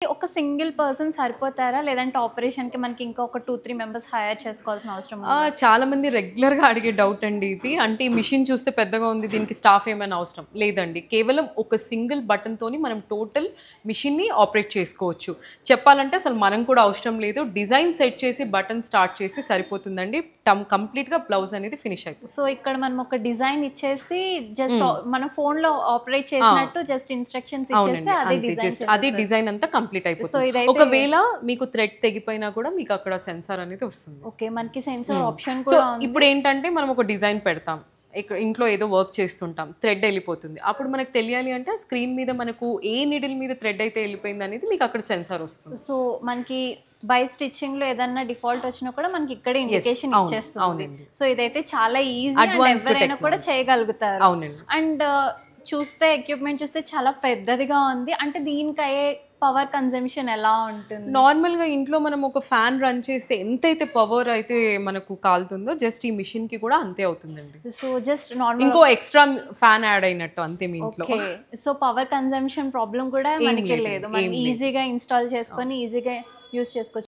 ఒక single person సరిపోతారా? లేదంటే ఆపరేషన్‌కి మనకి ఇంకా ఒక 2, 3 మెంబర్స్ హైర్ చేసుకోవాల్సిన అవసరం ఉందా? చాలా మంది రెగ్యులర్‌గా అడిగే డౌట్ అండి ఇది. అంటే ఈ మిషన్ చూస్తే పెద్దగా ఉంది. దీనికి స్టాఫ్ ఏమైనా అవసరం? లేదండి. కేవలం ఒక సింగిల్ బటన్‌తోని మనం టోటల్ మిషన్‌ని ఆపరేట్ చేసుకోవచ్చు. చెప్పాలంటే అసలు మనం కూడా అవసరం లేదు. డిజైన్ సెట్ చేసి బటన్ స్టార్ట్ చేసి సరిపోతుందండి. కంప్లీట్‌గా బ్లౌజ్ అనేది ఫినిష్ అయిపోతుంది. సో ఇక్కడ మనం ఒక డిజైన్ ఇచ్చేసి జస్ట్ మనం ఫోన్‌లో ఆపరేట్ చేసినట్టు జస్ట్ ఇన్‌స్ట్రక్షన్స్ ఇచ్చేస్తే అదే డిజైన్ అదే డిజైన్ అంతా కంప్లీట్ అయిపోతుంది. సో ఇదైతే ఒకవేళ మీకు థ్రెడ్ తెగిపోయినా కూడా మీకు అక్కడ సెన్సార్ అనేది వస్తుంది. ఓకే, మనకి సెన్సార్ ఆప్షన్ సో కూడా ఉంది. ఇప్పుడు ఏంటంటే మనం ఒక డిజైన్ పెడతాం, ఇక్కడ ఇంట్లో ఏదో వర్క్ చేస్తుంటాం, థ్రెడ్ వెళ్ళిపోతుంది. అప్పుడు మనకు తెలియాలి అంటే స్క్రీన్ మీద మనకు ఏ నీడిల్ మీద థ్రెడ్ అయితే వెళ్ళిపోయింది అనేది మీకు అక్కడ సెన్సార్ వస్తుంది. సో మనకి బై స్టిచ్చింగ్ లో ఏదైనా డిఫాల్ట్ వచ్చినా కూడా మనకి ఇక్కడే ఇండికేషన్ ఇచ్చేస్తుంది. సో ఇదైతే చాలా ఈజీ, ఎవరైనా కూడా చేయగలుగుతారు. అవునండి. అండ్ చూస్తే ఎక్విప్మెంట్ చూస్తే చాలా పెద్దదిగా ఉంది. అంటే దీనికి అయ్యే పవర్ కన్జంప్షన్ ఎలా ఉంటుంది? నార్మల్గా ఇంట్లో మనం ఒక ఫ్యాన్ రన్ చేస్తే ఎంతైతే పవర్ అయితే మనకు కాలుతుందో జస్ట్ ఈ మిషన్ కి కూడా అంతే అవుతుందండి. సో జస్ట్ నార్మల్ ఇంకో ఎక్స్ట్రా ఫ్యాన్ యాడ్ అయినట్టు అంతే మీ ఇంట్లో. Okay, so power consumption problem కూడా మనకి లేదు. మనం ఈజీగా ఇన్స్టాల్ చేసుకొని ఈజీగా యూస్ చేసుకోవచ్చు.